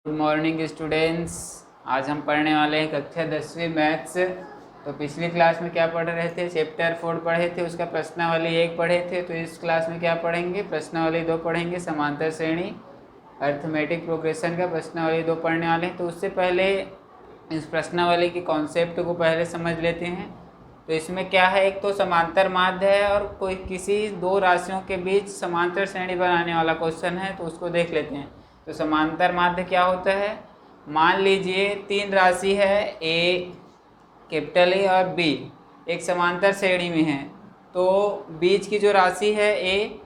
Good morning students. आज हम पढ़ने वाले हैं कक्षा 10वीं मैथ्स। तो पिछली क्लास में क्या पढ़ रहे थे? चैप्टर 4 पढ़े थे, उसका प्रश्नावली 1 पढ़े थे। तो इस क्लास में क्या पढ़ेंगे? प्रश्नावली 2 पढ़ेंगे, समांतर श्रेणी अर्थमेटिक प्रोग्रेशन का प्रश्नावली 2 पढ़ने वाले हैं। तो उससे पहले इस प्रश्नावली के कॉन्सेप्ट को पहले समझ लेते हैं। तो इसमें क्या है, एक तो समांतर माध्य है और कोई किसी दो राशियों के बीच समांतर श्रेणी बनाने वाला क्वेश्चन है, तो उसको देख लेते हैं। तो समांतर माध्य क्या होता है? मान लीजिए 3 राशि है, ए, कैपिटल ए और बी, एक समांतर श्रेणी में है। तो बीच की जो राशि है ए,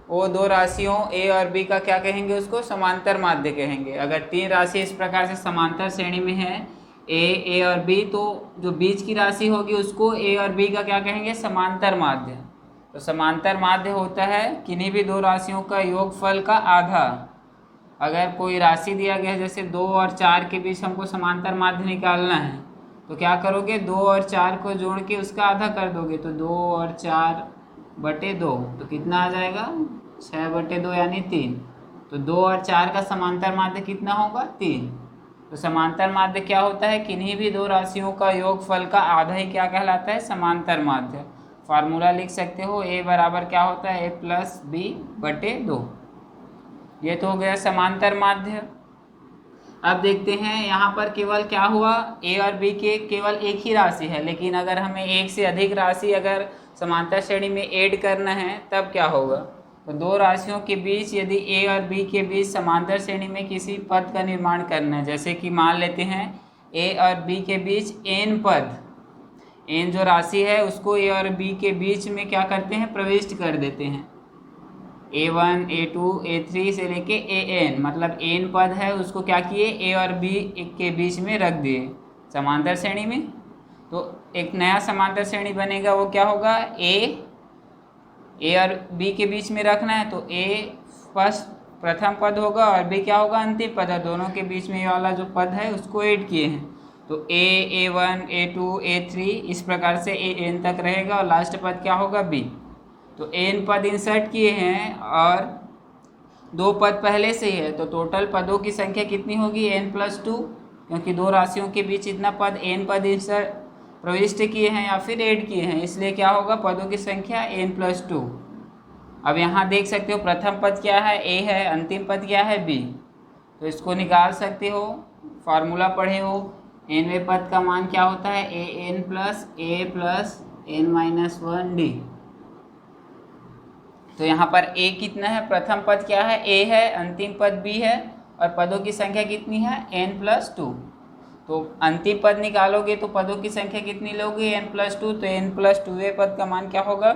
वो दो राशियों ए और बी का क्या कहेंगे? उसको समांतर माध्य कहेंगे। अगर 3 राशि इस प्रकार से समांतर श्रेणी में है, ए और बी, तो जो बीच की राशि होगी उसको ए और बी का क्या कहेंगे? समांतर माध्य। तो समांतर माध्य होता है किन्हीं भी दो राशियों का योगफल का आधा। अगर कोई राशि दिया गया है, जैसे 2 और 4 के बीच हमको समांतर माध्य निकालना है, तो क्या करोगे? 2 और 4 को जोड़ के उसका आधा कर दोगे, तो 2 और 4/2, तो कितना आ जाएगा? 6/2 यानी 3। तो 2 और 4 का समांतर माध्य कितना होगा? 3। तो समांतर माध्य क्या होता है? किन्हीं भी दो राशियों का योगफल का आधा ही क्या कहलाता है? समांतर माध्य। फार्मूला लिख सकते हो, ए बराबर क्या होता है? a+b/2। ये तो हो गया समांतर माध्य। अब देखते हैं यहाँ पर केवल क्या हुआ, ए और बी के केवल एक ही राशि है, लेकिन अगर हमें एक से अधिक राशि अगर समांतर श्रेणी में ऐड करना है तब क्या होगा? तो दो राशियों के बीच यदि ए और बी के बीच समांतर श्रेणी में किसी पद का निर्माण करना है, जैसे कि मान लेते हैं ए और बी के बीच एन पद, एन जो राशि है उसको ए और बी के बीच में क्या करते हैं? प्रविष्ट कर देते हैं। A1, A2, A3 से लेके AN, मतलब एन पद है उसको क्या किए? ए और बी के बीच में रख दिए समांतर श्रेणी में। तो एक नया समांतर श्रेणी बनेगा, वो क्या होगा? ए और बी के बीच में रखना है, तो ए फर्स्ट प्रथम पद होगा और बी क्या होगा? अंतिम पद है। दोनों के बीच में ये वाला जो पद है उसको ऐड किए हैं, तो A1, A2, A3 इस प्रकार से AN तक रहेगा और लास्ट पद क्या होगा? बी। तो एन पद इंसर्ट किए हैं और 2 पद पहले से ही है, तो टोटल पदों की संख्या कितनी होगी? n+2, क्योंकि दो राशियों के बीच इतना पद एन पद इंसर्ट प्रविष्ट किए हैं या फिर ऐड किए हैं, इसलिए क्या होगा? पदों की संख्या n+2। अब यहाँ देख सकते हो प्रथम पद क्या है? ए है, अंतिम पद क्या है? बी। तो इसको निकाल सकते हो, फार्मूला पढ़े हो। nवें पद का मान क्या होता है? an+a+n-1d। तो यहाँ पर a कितना है? प्रथम पद क्या है? a है, अंतिम पद b है और पदों की संख्या कितनी है? n+2। तो अंतिम पद निकालोगे तो पदों की संख्या कितनी लोगे? n+2। तो n+2वें पद का मान क्या होगा?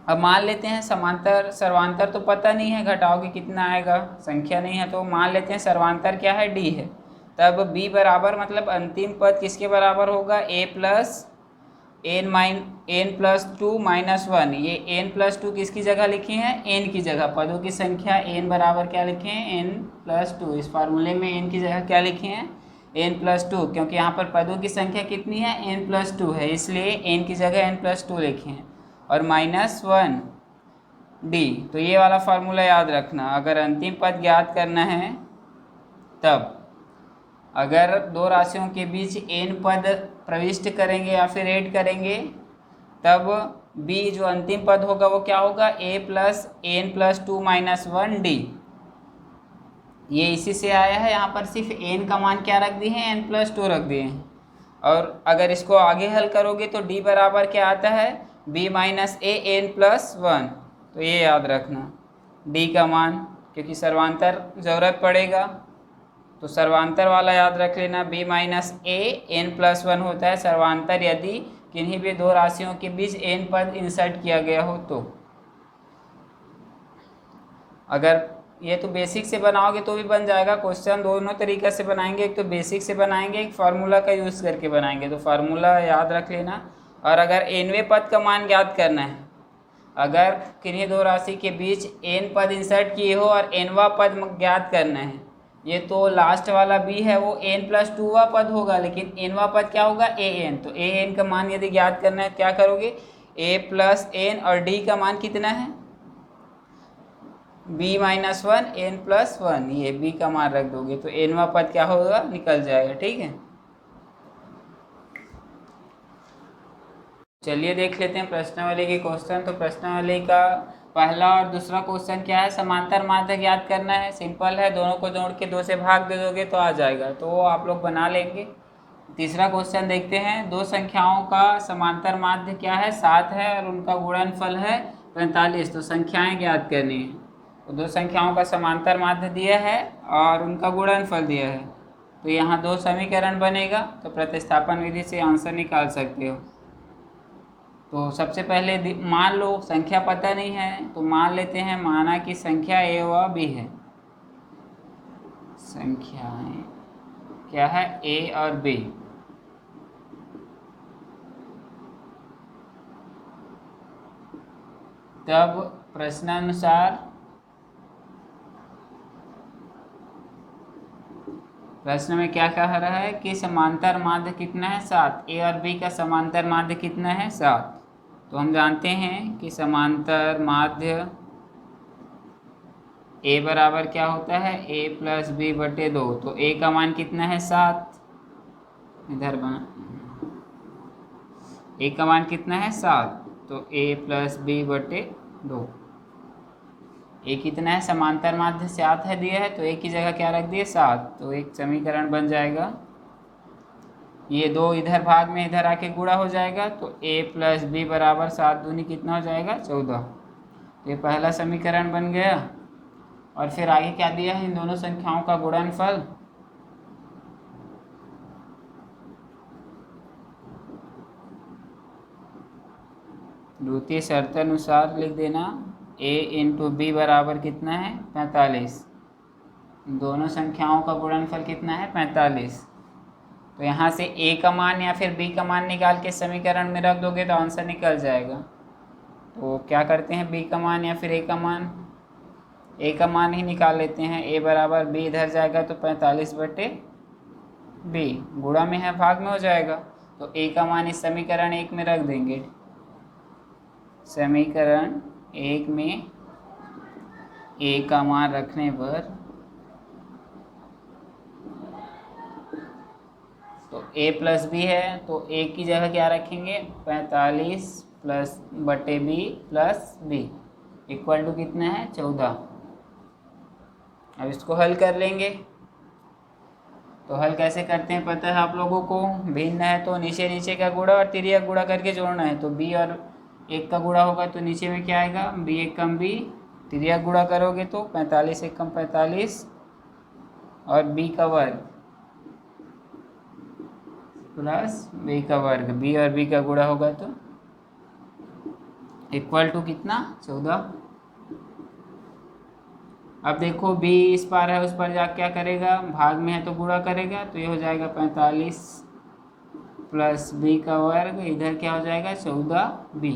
अब मान लेते हैं समांतर सर्वांतर तो पता नहीं है, घटाओगे कितना आएगा? संख्या नहीं है, तो मान लेते हैं सर्वांतर क्या है? d है। तब b बराबर, मतलब अंतिम पद किसके बराबर होगा? n+2-1। ये n+2 किसकी जगह लिखे हैं? n की जगह। पदों की संख्या n बराबर क्या लिखे हैं? n+2। इस फार्मूले में n की जगह क्या लिखे हैं? n+2, क्योंकि यहाँ पर पदों की संख्या कितनी है? n+2 है, इसलिए n की जगह n+2 लिखे हैं। और -1d। तो ये वाला फार्मूला याद रखना, अगर अंतिम पद ज्ञात करना है तब अगर दो राशियों के बीच n पद प्रविष्ट करेंगे या फिर ऐड करेंगे, तब b जो अंतिम पद होगा वो क्या होगा? a+n+2-1d। ये इसी से आया है, यहाँ पर सिर्फ n का मान क्या रख दिए हैं? n+2 रख दिए हैं। और अगर इसको आगे हल करोगे तो d बराबर क्या आता है? b-a n+1। तो ये याद रखना d का मान, क्योंकि सर्वांतर ज़रूरत पड़ेगा, तो सर्वांतर वाला याद रख लेना। b-a n+1 होता है सर्वांतर यदि किन्हीं भी दो राशियों के बीच n पद इंसर्ट किया गया हो तो। अगर ये तो बेसिक से बनाओगे तो भी बन जाएगा। क्वेश्चन दोनों तरीक़े से बनाएंगे, एक तो बेसिक से बनाएंगे, एक फार्मूला का यूज़ करके बनाएंगे, तो फार्मूला याद रख लेना। और अगर nवें पद का मान ज्ञात करना है, अगर किन्हीं दो राशि के बीच n पद इंसर्ट किए हो और nवां पद ज्ञात करना है, ये तो लास्ट वाला b है वो n+2वां पद होगा, लेकिन nवां पद क्या होगा? an। तो an का मान यदि ज्ञात करना है क्या करोगे? a+n और d का मान कितना है? B minus one N plus one, ये बी का मान रख दोगे तो एनवा पद क्या होगा, निकल जाएगा। ठीक है, चलिए देख लेते हैं प्रश्नावली के क्वेश्चन। तो प्रश्नावली का पहला और दूसरा क्वेश्चन क्या है, समांतर माध्यक याद करना है। सिंपल है, दोनों को जोड़ के 2 से भाग दे दोगे तो आ जाएगा, तो वो आप लोग बना लेंगे। तीसरा क्वेश्चन देखते हैं, दो संख्याओं का समांतर माध्य क्या है, 7 है और उनका गुणनफल है 45। तो संख्याएं ज्ञात करनी है। तो दो संख्याओं का समांतर माध्य दिया है और उनका गुणनफल दिया है, तो यहाँ 2 समीकरण बनेगा। तो प्रतिस्थापन विधि से आंसर निकाल सकते हो। तो सबसे पहले मान लो, संख्या पता नहीं है तो मान लेते हैं, माना कि संख्या ए व बी है। संख्याएं क्या है, ए और बी। तब प्रश्नानुसार प्रश्न में क्या कह रहा है कि समांतर माध्य कितना है, 7। ए और बी का समांतर माध्य कितना है, 7। तो हम जानते हैं कि समांतर माध्य ए बराबर क्या होता है, ए प्लस बी बटे 2। तो ए का मान कितना है, 7। इधर बना, ए का मान कितना है, 7। तो ए प्लस बी बटे 2। ए कितना है, समांतर माध्य 7 है दिया है, तो ए की जगह क्या रख दिए, 7। तो एक समीकरण बन जाएगा। ये 2 इधर भाग में इधर आके गुणा हो जाएगा, तो a प्लस बी बराबर 7 दूनी कितना हो जाएगा, 14। तो ये पहला समीकरण बन गया। और फिर आगे क्या दिया है, इन दोनों संख्याओं का गुणनफल। द्वितीय शर्त अनुसार लिख देना, a इंटू बी बराबर कितना है, 45। दोनों संख्याओं का गुणनफल कितना है, 45। तो यहाँ से a का मान या फिर b का मान निकाल के समीकरण में रख दोगे तो आंसर निकल जाएगा। तो क्या करते हैं, b का मान या फिर a का मान, a का मान ही निकाल लेते हैं। a बराबर b इधर जाएगा तो 45 बटे b, गुणा में है भाग में हो जाएगा। तो a का मान इस समीकरण 1 में रख देंगे। समीकरण 1 में a का मान रखने पर तो a प्लस बी है, तो a की जगह क्या रखेंगे, 45 प्लस बटे b plus b equal to कितना है, 14। अब इसको हल कर लेंगे। तो हल कैसे करते हैं पता है आप लोगों को, भिन्न है तो नीचे नीचे का गुणा और तिर्यक गुणा करके जोड़ना है। तो b और 1 का गुणा होगा तो नीचे में क्या आएगा, b 1 कम b, तिर्यक गुणा करोगे तो 45 1 कम 45 और b का वर्ग प्लस b का वर्ग, b और b का गुणा होगा तो इक्वल टू कितना, 14। अब देखो b इस पार है, उस पर जा क्या करेगा, भाग में है तो गुणा करेगा। तो ये हो जाएगा 45 प्लस b का वर्ग, इधर क्या हो जाएगा, 14b।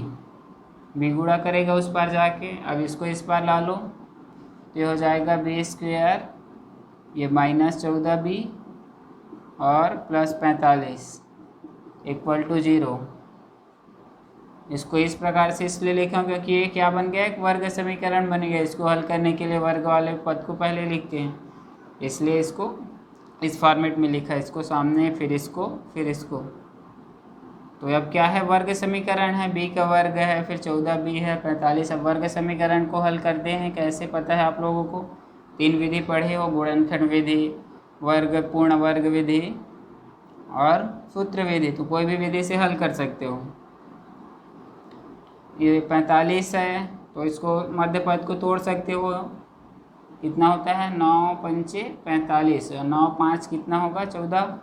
b गुणा करेगा उस पार जाके, अब इसको इस पार ला लो तो ये हो जाएगा b स्क्वायर, ये माइनस 14b और प्लस 45 इक्वल टू 0। इसको इस प्रकार से इसलिए लिखा क्योंकि ये क्या बन गया, एक वर्ग समीकरण बन गया। इसको हल करने के लिए वर्ग वाले पद को पहले लिखते हैं, इसलिए इसको इस फॉर्मेट में लिखा है, इसको सामने फिर इसको फिर इसको। तो अब क्या है, वर्ग समीकरण है, b का वर्ग है, फिर 14b है, 45। अब वर्ग समीकरण को हल करते हैं, कैसे पता है आप लोगों को, 3 विधि पढ़े हो, गुणनखंड विधि, वर्ग पूर्ण वर्ग विधि और सूत्र विधि। तो कोई भी विधि से हल कर सकते हो। ये 45 है तो इसको मध्य पद को तोड़ सकते हो, कितना होता है, 9 पंचे 45, 9 5 कितना होगा, 14।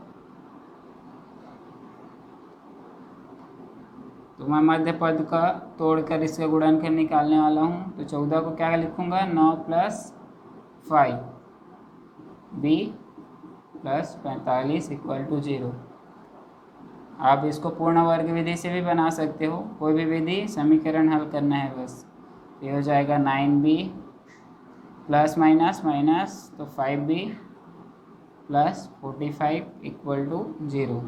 तो मैं मध्य पद का तोड़कर इसका गुणनखंड निकालने वाला हूँ। तो 14 को क्या लिखूँगा, 9 plus 5 b plus 45 equal to 0। आप इसको पूर्ण वर्ग विधि से भी बना सकते हो, कोई भी विधि, समीकरण हल करना है बस। ये हो जाएगा 9b प्लस माइनस माइनस तो 5b प्लस 45 इक्वल टू 0।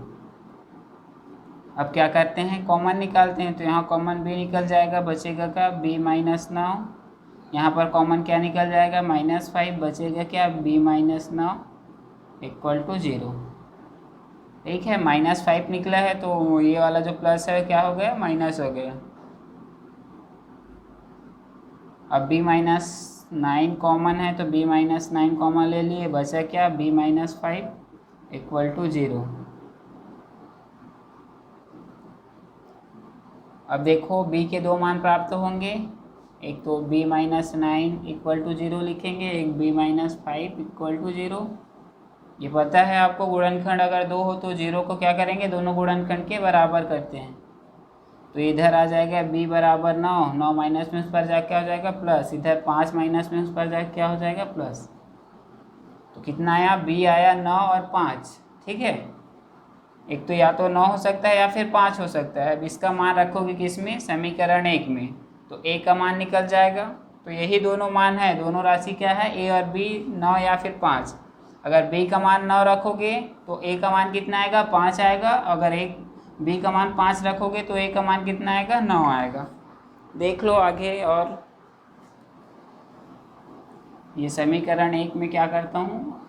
अब क्या करते हैं, कॉमन निकालते हैं। तो यहाँ कॉमन b निकल जाएगा, बचेगा का b माइनस 9 यहाँ पर कॉमन क्या निकल जाएगा, -5, बचेगा क्या, b - 9 = 0। ठीक है, -5 निकला है तो ये वाला जो प्लस है क्या हो गया, माइनस हो गया। अब b - 9 कॉमन है तो b - 9 कॉमन ले लिए, बचा क्या, b - 5 = 0। अब देखो b के दो मान प्राप्त होंगे, एक तो b - 9 = 0 लिखेंगे, एक b - 5 = 0। ये पता है आपको, गुणनखंड अगर दो हो तो 0 को क्या करेंगे, दोनों गुणनखंड के बराबर करते हैं। तो इधर आ जाएगा b = 9, 9 माइनस में उस पर जाके क्या हो जाएगा, प्लस, इधर 5 माइनस में उस पर जाके क्या हो जाएगा, प्लस। तो कितना आया, b आया 9 और 5। ठीक है, एक तो या तो 9 हो सकता है या फिर 5 हो सकता है। अब इसका मान रखोगे किसमें, समीकरण 1 में, तो a का मान निकल जाएगा। तो यही दोनों मान है, दोनों राशि क्या है, a और b, 9 या फिर 5। अगर b का मान 9 रखोगे तो a का मान कितना आएगा, 5 आएगा। अगर b का मान 5 रखोगे तो a का मान कितना आएगा, 9 आएगा। देख लो आगे। और ये समीकरण 1 में क्या करता हूँ,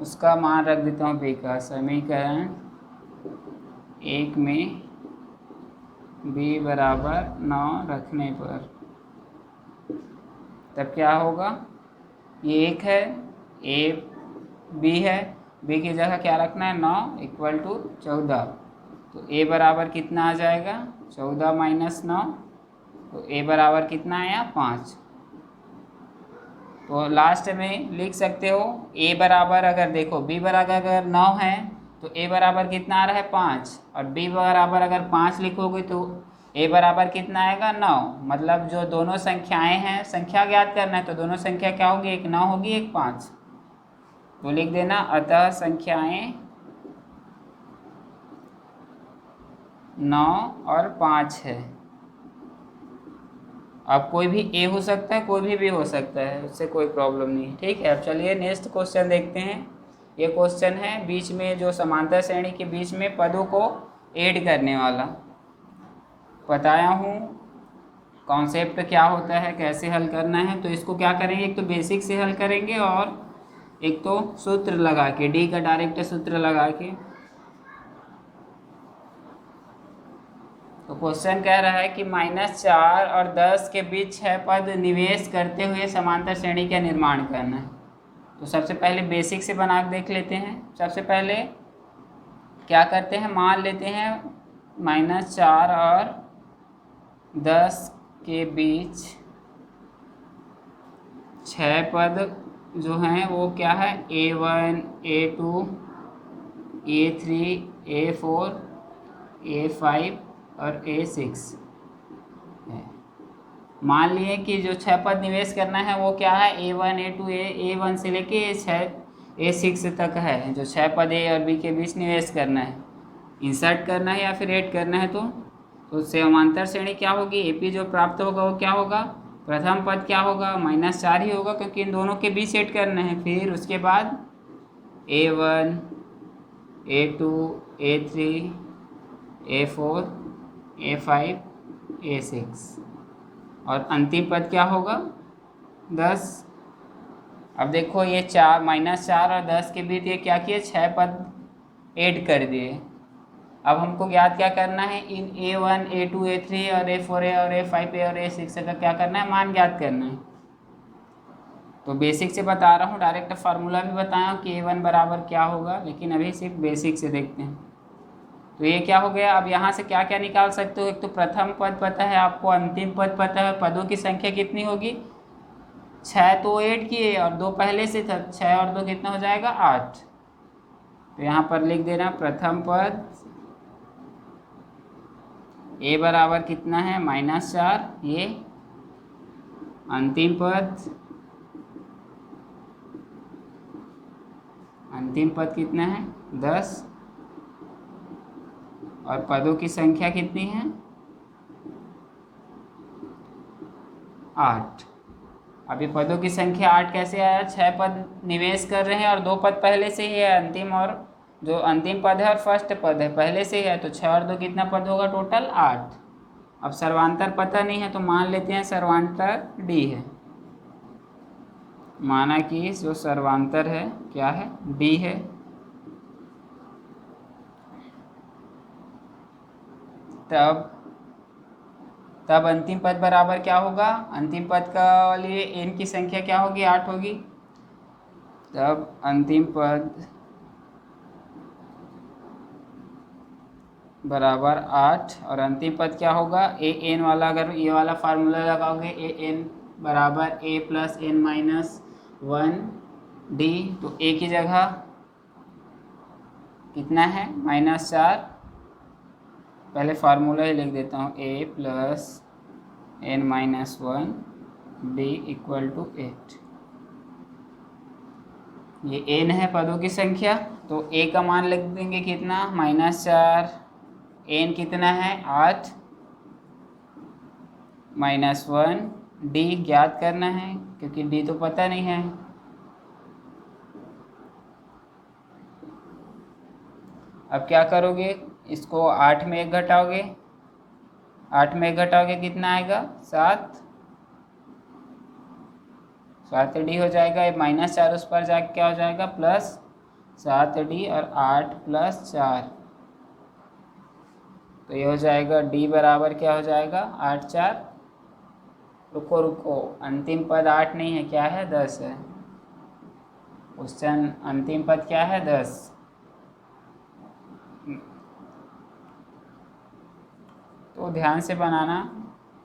उसका मान रख देता हूँ b का। समीकरण 1 में b = 9 रखने पर तब क्या होगा, ये 1 है, a b है, b की जगह क्या रखना है, 9 = 14। तो a बराबर कितना आ जाएगा, 14 - 9, तो a बराबर कितना आया, 5। तो लास्ट में लिख सकते हो a बराबर, अगर देखो b बराबर अगर 9 है तो a बराबर कितना आ रहा है, 5, और b बराबर अगर 5 लिखोगे तो a बराबर कितना आएगा, 9। मतलब जो दोनों संख्याएं हैं, संख्या ज्ञात करना है तो दोनों संख्या क्या होगी, एक 9 होगी, एक 5। तो लिख देना, अतः संख्याएं 9 और 5 है। अब कोई भी a हो सकता है, कोई भी b हो सकता है, उससे कोई प्रॉब्लम नहीं। ठीक है, अब चलिए नेक्स्ट क्वेश्चन देखते हैं। ये क्वेश्चन है बीच में जो समांतर श्रेणी के बीच में पदों को ऐड करने वाला। बताया हूँ कॉन्सेप्ट क्या होता है, कैसे हल करना है। तो इसको क्या करेंगे, एक तो बेसिक से हल करेंगे और एक तो सूत्र लगा के, डी का डायरेक्ट सूत्र लगा के। तो क्वेश्चन कह रहा है कि -4 और 10 के बीच 6 पद निवेश करते हुए समांतर श्रेणी का निर्माण करना है। तो सबसे पहले बेसिक से बना के देख लेते हैं। सबसे पहले क्या करते हैं, मान लेते हैं -4 और 10 के बीच 6 पद जो हैं वो क्या है, A1, A2, A3, A4, A5 और A6 है। मान लिए कि जो 6 पद निवेश करना है वो क्या है, A1, A2, A1 से लेके A6 तक है। जो 6 पद A और B के बीच निवेश करना है, इंसर्ट करना है या फिर ऐड करना है। तो समांतर श्रेणी क्या होगी, AP जो प्राप्त होगा वो क्या होगा, प्रथम पद क्या होगा, -4 ही होगा, क्योंकि इन दोनों के बीच ऐड करना है। फिर उसके बाद A1, A2, A3, A4, A5, A6 और अंतिम पद क्या होगा, 10। अब देखो ये -4 और 10 के बीच ये क्या किए, 6 पद ऐड कर दिए। अब हमको ज्ञात क्या करना है, इन A1, A2, A3 और A4 और A5 और A6 का क्या करना है, मान ज्ञात करना है। तो बेसिक से बता रहा हूँ, डायरेक्ट फार्मूला भी बताया हूँ कि A1 बराबर क्या होगा, लेकिन अभी सिर्फ बेसिक से देखते हैं। तो ये क्या हो गया, अब यहाँ से क्या क्या निकाल सकते हो, एक तो प्रथम पद पता है आपको, अंतिम पद पता है, पदों की संख्या कितनी होगी, 6 तो ऐड किए और 2 पहले से था, 6 और 2 कितना हो जाएगा, 8। तो यहाँ पर लिख देना प्रथम पद A बराबर कितना है, -4, ये अंतिम पद कितना है, 10 और पदों की संख्या कितनी है, 8। अभी पदों की संख्या 8 कैसे आया, 6 पद निवेश कर रहे हैं और 2 पद पहले से ही है, अंतिम, और जो अंतिम पद है और फर्स्ट पद है पहले से ही है, तो 6 और 2 कितना पद होगा, टोटल 8। अब सर्वांतर पता नहीं है तो मान लेते हैं सर्वांतर डी है। माना कि जो सर्वांतर है क्या है, डी है। तब अंतिम पद बराबर क्या होगा, अंतिम पद का लिए एन की संख्या क्या होगी, 8 होगी। तब अंतिम पद बराबर 8 और अंतिम पद क्या होगा, ए एन वाला, अगर ये वाला फार्मूला लगाओगे ए एन बराबर ए प्लस एन माइनस 1 डी, तो ए की जगह कितना है -4। पहले फार्मूला ही लिख देता हूँ, A plus N minus 1 D equal to 8। ये एन है पदों की संख्या, तो ए का मान लिख देंगे कितना -4, एन कितना है 8 -1, डी ज्ञात करना है क्योंकि डी तो पता नहीं है। अब क्या करोगे, इसको 8 में 1 घटाओगे, 8 में 1 घटाओगे कितना आएगा 7, 7D हो जाएगा। ये -4 उस पर जाके क्या हो जाएगा +7D और 8 + 4, तो ये हो जाएगा D बराबर क्या हो जाएगा 8 4, रुको अंतिम पद 8 नहीं है, क्या है 10 है। क्वेश्चन अंतिम पद क्या है 10, तो ध्यान से बनाना,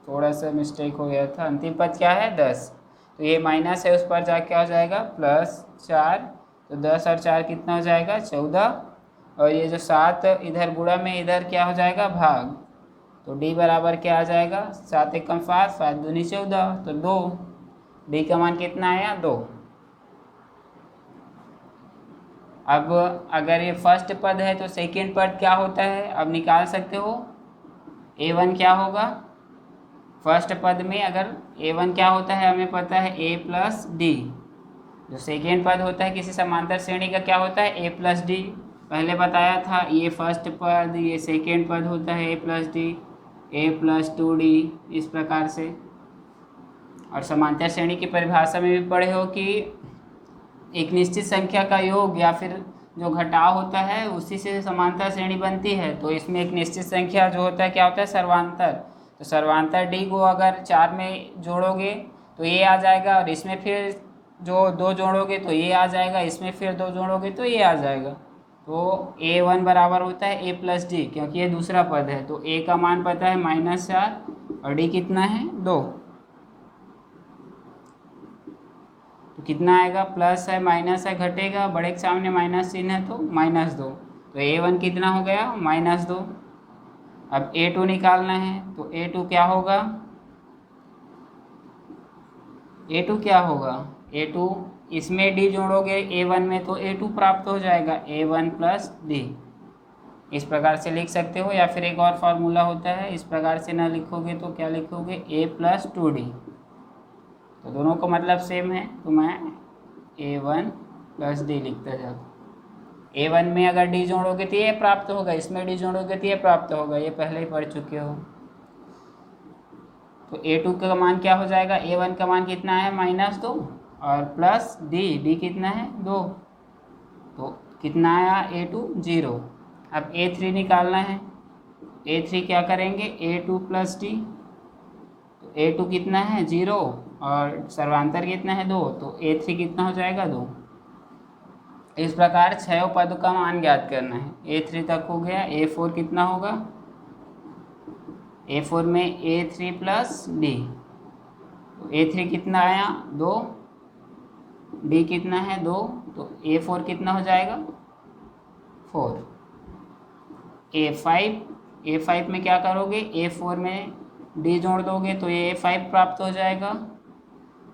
थोड़ा सा मिस्टेक हो गया था। अंतिम पद क्या है 10, तो ये माइनस है उस पर जाके क्या हो जाएगा +4, तो 10 और 4 कितना हो जाएगा 14, और ये जो 7 इधर गुणा में इधर क्या हो जाएगा भाग, तो D बराबर क्या आ जाएगा 7 एकम 5, 5 दूनी 14, तो 2, D का मान कितना आया 2। अब अगर ये फर्स्ट पद है तो सेकेंड पद क्या होता है, अब निकाल सकते हो। A1 क्या होगा, फर्स्ट पद में अगर A1 क्या होता है हमें पता है A + D, जो सेकेंड पद होता है किसी समांतर श्रेणी का क्या होता है A + D, पहले बताया था। ये फर्स्ट पद, ये सेकेंड पद होता है A + D, A + 2D, इस प्रकार से। और समांतर श्रेणी की परिभाषा में भी पढ़े हो कि एक निश्चित संख्या का योग या फिर जो घटाव होता है उसी से समांतर श्रेणी बनती है। तो इसमें एक निश्चित संख्या जो होता है क्या होता है सर्वांतर, तो सर्वांतर D को अगर 4 में जोड़ोगे तो ये आ जाएगा, और इसमें फिर जो 2 जोड़ोगे तो ये आ जाएगा, इसमें फिर 2 जोड़ोगे तो ये आ जाएगा। तो A1 बराबर होता है A + D, क्योंकि ये दूसरा पद है। तो A का मान पता है -4 और D कितना है 2, तो कितना आएगा, प्लस है माइनस है घटेगा, बड़े के सामने माइनस चिन्ह है तो -2, तो A1 कितना हो गया -2। अब A2 निकालना है, तो A2 क्या होगा, A2 क्या होगा, A2 इसमें D जोड़ोगे A1 में तो A2 प्राप्त हो जाएगा, A1 + D। इस प्रकार से लिख सकते हो, या फिर एक और फार्मूला होता है, इस प्रकार से ना लिखोगे तो क्या लिखोगे A + 2D, तो दोनों का मतलब सेम है, तो मैं A1 + D लिखता जाऊँ। A1 में अगर D जोड़ोगे तो ये प्राप्त होगा, इसमें D जोड़ोगे तो ये प्राप्त होगा, ये पहले ही पढ़ चुके हो। तो A2 का मान क्या हो जाएगा, A1 का मान कितना है -2 और प्लस D कितना है 2, तो कितना आया A2 0। अब A3 निकालना है, A3 क्या करेंगे A2 + D, तो A2 कितना है 0 और सर्वांतर कितना है 2, तो A3 कितना हो जाएगा 2। इस प्रकार 6 पद का मान ज्ञात करना है। A3 तक हो गया, A4 कितना होगा, A4 में A3 + D, तो A3 कितना आया 2, D कितना है 2, तो A4 कितना हो जाएगा 4। A5 में क्या करोगे, A4 में D जोड़ दोगे तो ये A5 प्राप्त हो जाएगा,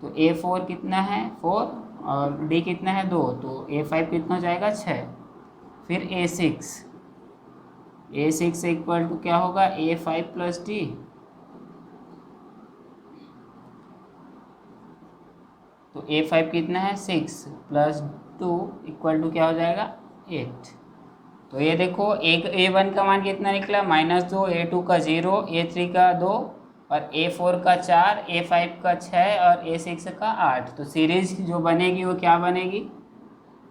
तो A4 कितना है 4 और D कितना है 2, तो A5 कितना हो जाएगा 6। फिर A6 इक्वल टू क्या होगा A5 + D, तो A5 कितना है 6 + 2 इक्वल टू क्या हो जाएगा 8। तो ये देखो एक A1 का मान कितना निकला -2, A2 का 0, A3 का 2 और A4 का 4, A5 का 6 और A6 का 8। तो सीरीज जो बनेगी वो क्या बनेगी,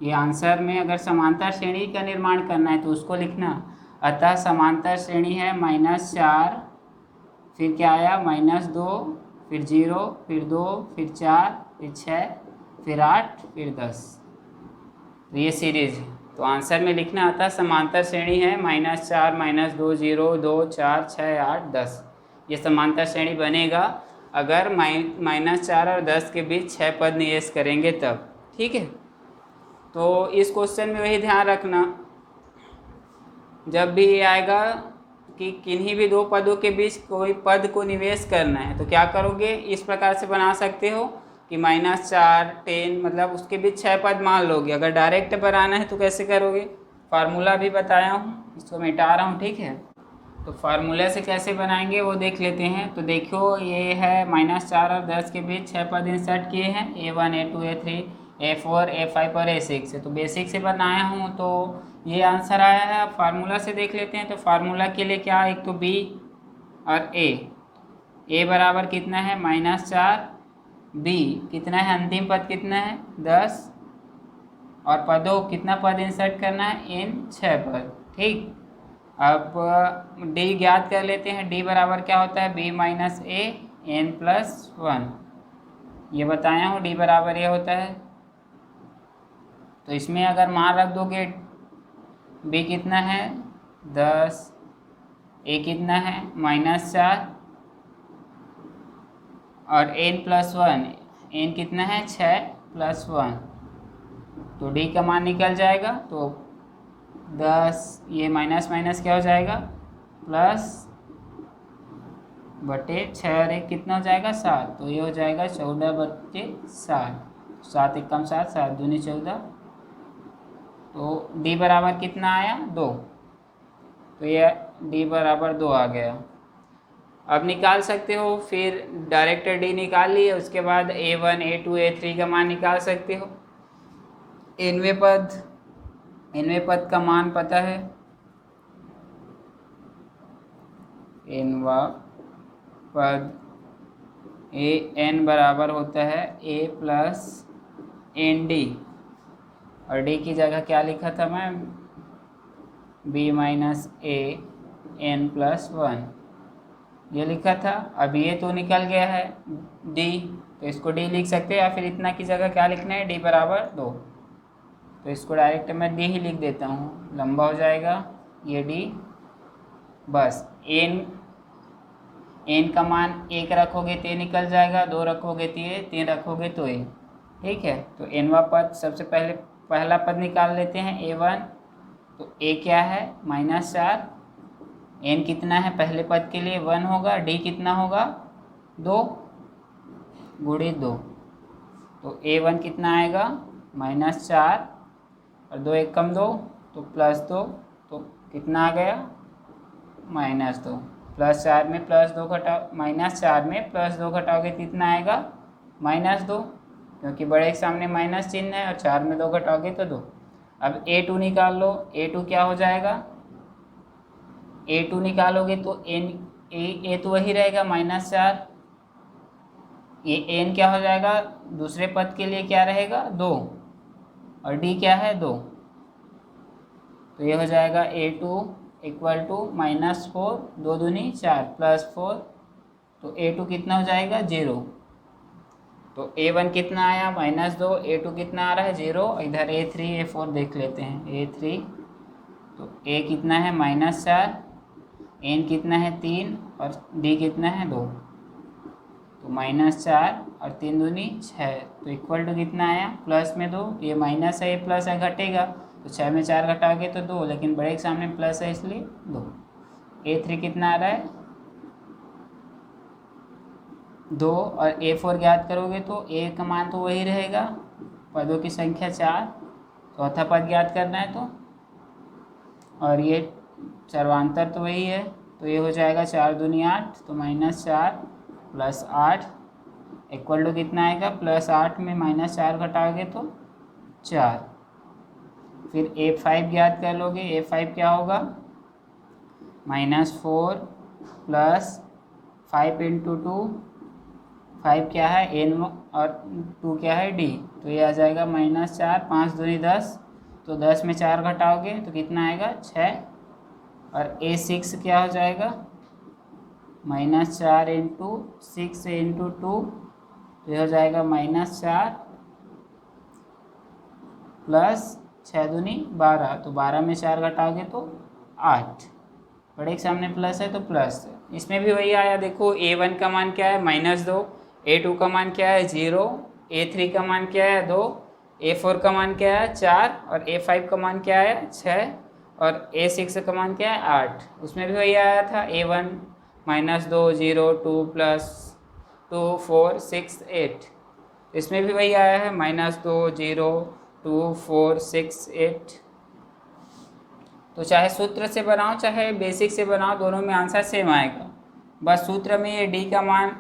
ये आंसर में अगर समांतर श्रेणी का निर्माण करना है तो उसको लिखना। अतः समांतर श्रेणी है -4, फिर क्या आया -2, फिर 0, फिर 2, फिर 4, फिर 6, फिर 8, फिर 10। तो ये सीरीज है। तो आंसर में लिखना आता समांतर श्रेणी है -4, -2, 0, 2, 4, 6, 8, 10। ये समांतर श्रेणी बनेगा अगर -4 और 10 के बीच 6 पद निवेश करेंगे तब। ठीक है, तो इस क्वेश्चन में वही ध्यान रखना, जब भी ये आएगा कि किन्हीं भी दो पदों के बीच कोई पद को निवेश करना है तो क्या करोगे, इस प्रकार से बना सकते हो कि -4, 10 मतलब उसके बीच 6 पद मान लोगे। अगर डायरेक्ट बनाना है तो कैसे करोगे, फार्मूला भी बताया हूँ, इसको मिटा रहा हूँ। ठीक है, तो फार्मूला से कैसे बनाएंगे वो देख लेते हैं। तो देखो ये है -4 और 10 के बीच 6 पद इंसर्ट किए हैं, A1, A2, A3, A4, A5 और A6 से। तो बेसिक से बनाया हूँ तो ये आंसर आया है। अब फार्मूला से देख लेते हैं। तो फार्मूला के लिए क्या, एक तो B और A बराबर कितना है -4, B कितना है, अंतिम पद कितना है 10, और पदों कितना पद इंसर्ट करना है, इन 6 पद। ठीक, अब D ज्ञात कर लेते हैं। D बराबर क्या होता है, B - A n+1। ये बताया हूँ D बराबर ये होता है। तो इसमें अगर मान रख दोगे, B कितना है 10, A कितना है -4 और n+1, n कितना है 6+1, तो D का मान निकल जाएगा। तो 10, ये माइनस माइनस क्या हो जाएगा, +6 और 1 कितना हो जाएगा 7। तो ये हो जाएगा 14/7, 7 एकम 7, 7 दूनी 14। तो D बराबर कितना आया 2, तो ये D बराबर 2 आ गया। अब निकाल सकते हो, फिर डायरेक्ट D निकाल लिए, उसके बाद A1, A2, A3 का मान निकाल सकते हो। nवें पद का मान पता है, nवां पद n बराबर होता है A + ND, और D की जगह क्या लिखा था मैं, B - A n+1 ये लिखा था। अब ये तो निकल गया है D, तो इसको D लिख सकते हैं, या फिर इतना की जगह क्या लिखना है, D बराबर 2। तो इसको डायरेक्ट मैं D ही लिख देता हूँ, लंबा हो जाएगा ये D। बस n का मान 1 रखोगे तो ये निकल जाएगा, 2 रखोगे तो ये, 3 रखोगे तो ये। ठीक है, तो nवां पद सबसे पहले पहला पद निकाल लेते हैं A1। तो A क्या है -4, n कितना है पहले पद के लिए 1 होगा, D कितना होगा 2 × 2। तो A1 कितना आएगा -4 और 2 एकम 2, तो +2, तो कितना आ गया -2। +4 में +2 घटाओ, -4 में +2 घटाओगे तो कितना आएगा -2, क्योंकि बड़े के सामने माइनस चिन्ह है, और 4 में 2 घटाओगे तो 2। अब A2 निकाल लो, A2 क्या हो जाएगा, A2 निकालोगे तो A तो वही रहेगा -4, ये n क्या हो जाएगा, दूसरे पद के लिए क्या रहेगा 2, और D क्या है 2। तो ये हो जाएगा A2 = -4, 2 दूनी 4 +4, तो A2 कितना हो जाएगा 0। तो A1 कितना आया -2, A2 कितना आ रहा है 0। इधर A3 A4 देख लेते हैं। A3 तो A कितना है -4, n कितना है 3 और D कितना है 2। तो -4 और 3 दूनी 6, तो इक्वल टू कितना आया प्लस में 2, ये माइनस है ये प्लस है घटेगा, तो 6 में 4 घटाओगे तो 2, लेकिन बड़े के सामने प्लस है इसलिए 2। A3 कितना आ रहा है 2, और A4 ज्ञात करोगे तो A का मान तो वही रहेगा, पदों की संख्या 4, चौथा पद ज्ञात करना है तो, और ये सर्वांतर तो वही है, तो ये हो जाएगा 4 दूनी 8, तो -4 + 8 इक्वल टू कितना आएगा +8 में -4 घटाओगे तो 4। फिर A5 ज्ञात कर लोगे। A5 क्या होगा, -4 प्लस 5 इंटू 2, 5 क्या है n और 2 क्या है d, तो ये आ जाएगा -4, 5 दूनी 10, तो 10 में 4 घटाओगे तो कितना आएगा 6, और A6 क्या हो जाएगा -4 इंटू 6 इंटू 2, तो ये हो जाएगा -4 प्लस 6 दूनी 12, तो 12 में 4 घटाओगे तो 8, बड़े के सामने प्लस है तो प्लस। इसमें भी वही आया, देखो A1 का मान क्या है -2, A2 का मान क्या है 0, A3 का मान क्या है 2, A4 का मान क्या है 4, और A5 का मान क्या है 6, और A6 का मान क्या है 8। उसमें भी वही आया था A1 -2 0 2 प्लस 2 4 6 8, इसमें भी वही आया है -2 0 2 4 6 8। तो चाहे सूत्र से बनाओ चाहे बेसिक से बनाओ, दोनों में आंसर सेम आएगा। बस सूत्र में ये डी का मान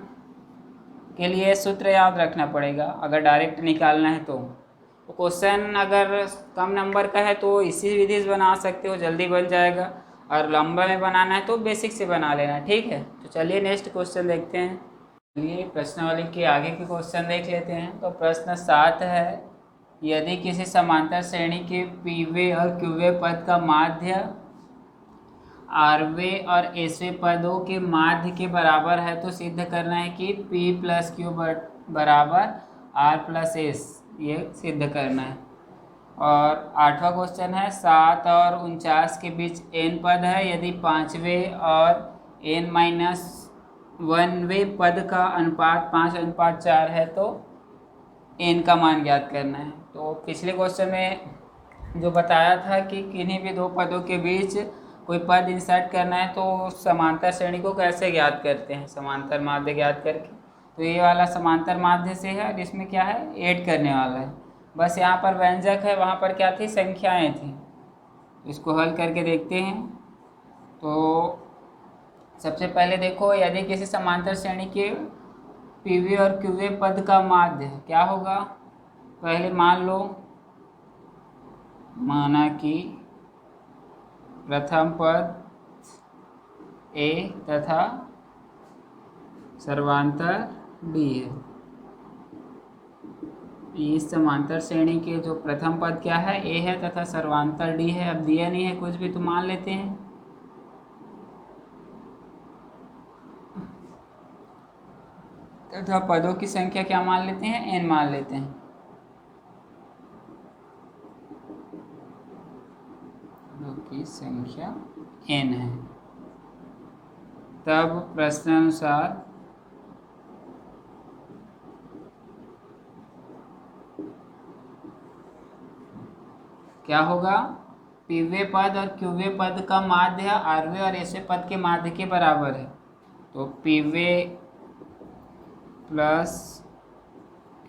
के लिए सूत्र याद रखना पड़ेगा अगर डायरेक्ट निकालना है तो। क्वेश्चन अगर कम नंबर का है तो इसी विधि से बना सकते हो, जल्दी बन जाएगा, और लंबा में बनाना है तो बेसिक से बना लेना, ठीक है। तो चलिए नेक्स्ट क्वेश्चन देखते हैं। चलिए प्रश्नावली के आगे के क्वेश्चन देख लेते हैं। तो प्रश्न 7 है, यदि किसी समांतर श्रेणी के पीवे और क्यूवे पद का माध्य आरवे और एसवे पदों के माध्य के बराबर है तो सिद्ध करना है कि P प्लस क्यू बराबर R प्लस एस, ये सिद्ध करना है। और 8वां क्वेश्चन है, 7 और 49 के बीच n पद है, यदि 5वें और n-1वें पद का अनुपात 5:4 है तो n का मान ज्ञात करना है। तो पिछले क्वेश्चन में जो बताया था कि किन्हीं भी दो पदों के बीच कोई पद इंसर्ट करना है तो समांतर श्रेणी को कैसे ज्ञात करते हैं, समांतर माध्य ज्ञात करके। तो ये वाला समांतर माध्य से है, और इसमें क्या है ऐड करने वाला है। बस यहाँ पर व्यंजक है, वहाँ पर क्या थी संख्याएं थी। इसको हल करके देखते हैं। तो सबसे पहले देखो, यदि किसी समांतर श्रेणी के पीवी और क्यूवे पद का माध्य क्या होगा, पहले मान लो, माना कि प्रथम पद A तथा सर्वांतर D है। इस समांतर श्रेणी के जो प्रथम पद क्या है A है तथा सर्वांतर D है। अब दिया नहीं है कुछ भी तो मान लेते हैं। तथा पदों की संख्या क्या मान लेते हैं, n मान लेते हैं। पदों की संख्या n है। तब प्रश्नानुसार क्या होगा, पीवे पद और क्यूवे पद का माध्य आरवे और एसवे पद के माध्य के बराबर है। तो पीवे प्लस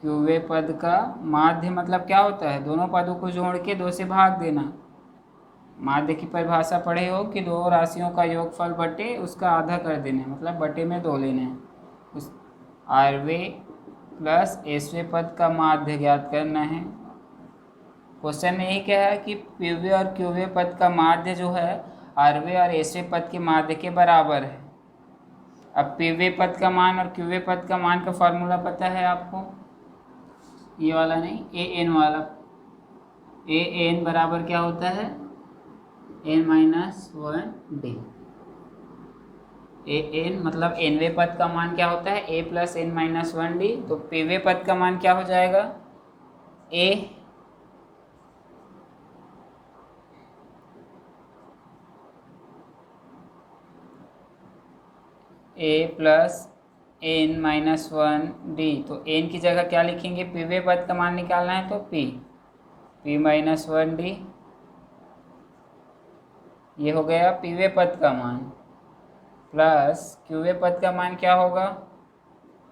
क्यूवे पद का माध्य मतलब क्या होता है, दोनों पदों को जोड़ के 2 से भाग देना। माध्य की परिभाषा पढ़े हो कि दो राशियों का योगफल बटे उसका आधा कर देना है, मतलब बटे में 2 लेने हैं। उस आरवे प्लस एसवे पद का माध्य ज्ञात करना है। क्वेश्चन में यही क्या है कि पीवे और क्यूवे पद का माध्य जो है आरवे और एसवे पद के माध्य के बराबर है। अब पीवे पद का मान और क्यूवे पद का मान का फॉर्मूला पता है आपको, ये वाला नहीं, ए एन वाला। ए एन बराबर क्या होता है, n-1d। ए एन मतलब nवे पद का मान क्या होता है, a प्लस n-1d। तो pवे पद का मान क्या हो जाएगा, a प्लस n-1d। तो n की जगह क्या लिखेंगे, pवे पद का मान निकालना है तो p-1d। ये हो गया पीवे पद का मान। प्लस क्यूवे पद का मान क्या होगा,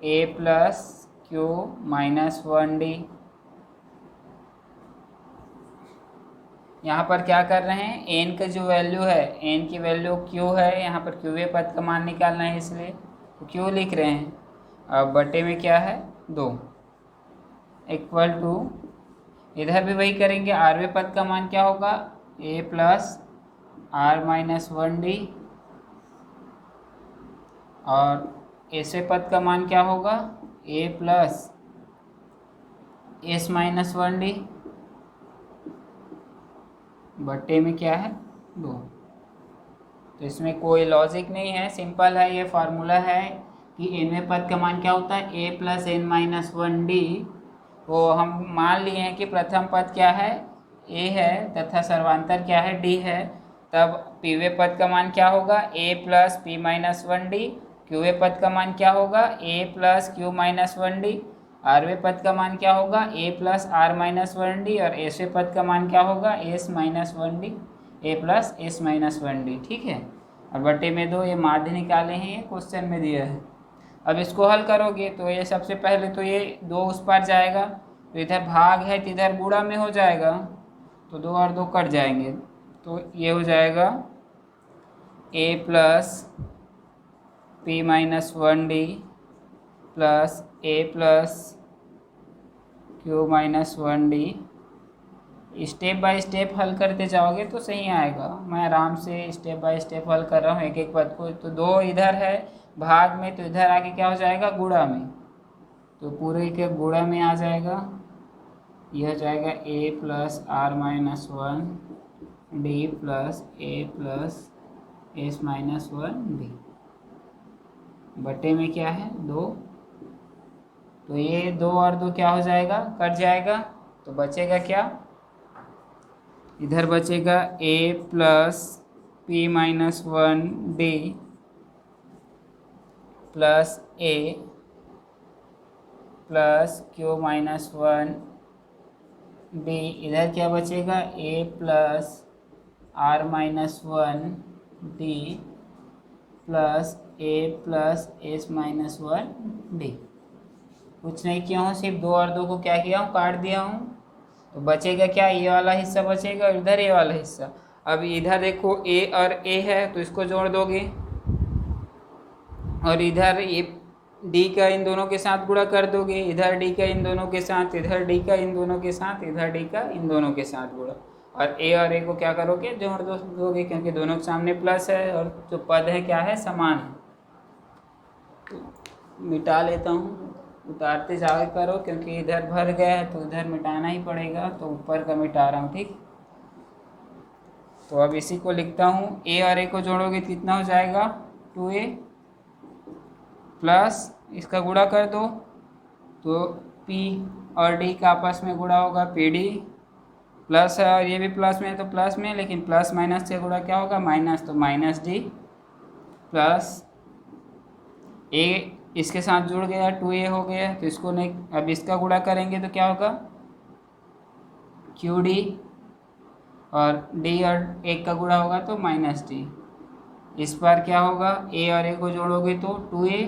a प्लस q-1d। यहाँ पर क्या कर रहे हैं, n का जो वैल्यू है, n की वैल्यू q है, यहाँ पर क्यूवे पद का मान निकालना है इसलिए तो q लिख रहे हैं। अब बटे में क्या है 2 इक्वल टू इधर भी वही करेंगे। आरवें पद का मान क्या होगा, ए प्लस आर माइनस 1d, और एसवें पद का मान क्या होगा, ए प्लस एस माइनस 1d बट्टे में क्या है 2। तो इसमें कोई लॉजिक नहीं है, सिंपल है। ये फार्मूला है कि nवें पद का मान क्या होता है, a plus N minus 1d। वो हम मान लिए हैं कि प्रथम पद क्या है, a है, तथा सर्वांतर क्या है, d है। तब pवें पद का मान क्या होगा, a plus P minus 1d। qवें पद का मान क्या होगा, a plus Q minus 1d। आरवें पद का मान क्या होगा, a plus R minus 1d। और एसवें पद का मान क्या होगा, एस माइनस 1d, ए प्लस एस माइनस 1d। ठीक है। और बट्टे में 2 ये माध्य निकाले हैं, ये क्वेश्चन में दिया है। अब इसको हल करोगे तो ये सबसे पहले तो ये 2 उस पार जाएगा, तो इधर भाग है तो इधर गुणा में हो जाएगा, तो 2 और 2 कट जाएंगे। तो ये हो जाएगा a plus P minus 1d plus A plus Q minus 1d। Step by step हल करते जाओगे तो सही आएगा। मैं आराम से स्टेप बाय स्टेप हल कर रहा हूँ एक एक पद को। तो 2 इधर है भाग में, तो इधर आके क्या हो जाएगा, गुणा में, तो पूरे के गुणा में आ जाएगा। यह हो जाएगा a plus R minus 1d plus A plus S minus 1d बटे में क्या है 2। तो ये 2 और 2 क्या हो जाएगा, कट जाएगा। तो बचेगा क्या, इधर बचेगा a plus P minus 1d plus A plus Q minus 1d। इधर क्या बचेगा, a plus R minus 1d plus A plus S minus 1d। कुछ नहीं किया हूँ, सिर्फ 2 और 2 को क्या किया हूँ, काट दिया हूँ। तो बचेगा क्या, ये वाला हिस्सा बचेगा और इधर ये वाला हिस्सा। अब इधर देखो a और a है तो इसको जोड़ दोगे, और इधर ये d का इन दोनों के साथ गुणा कर दोगे, इधर d का इन दोनों के साथ, इधर d का इन दोनों के साथ, इधर d का इन दोनों के साथ गुणा। और a और a को क्या करोगे, जोड़ दोगे, क्योंकि दोनों के सामने प्लस है और जो पद है क्या है, समान है। तो मिटा लेता हूँ, उतारते जाके करो, क्योंकि इधर भर गया है तो इधर मिटाना ही पड़ेगा, तो ऊपर का मिटा रहा हूँ। ठीक, तो अब इसी को लिखता हूँ। a और a को जोड़ोगे तो कितना हो जाएगा, 2a प्लस इसका गुणा कर दो, तो p और d का आपस में गुणा होगा pd प्लस है, और ये भी प्लस में है तो प्लस में, लेकिन प्लस माइनस से गुणा क्या होगा, माइनस, तो माइनस d प्लस a इसके साथ जुड़ गया, 2a हो गया। तो इसको नहीं, अब इसका गुणा करेंगे तो क्या होगा, qd, और d और 1 का गुणा होगा तो माइनस d। इस बार क्या होगा, a और a को जोड़ोगे तो 2a,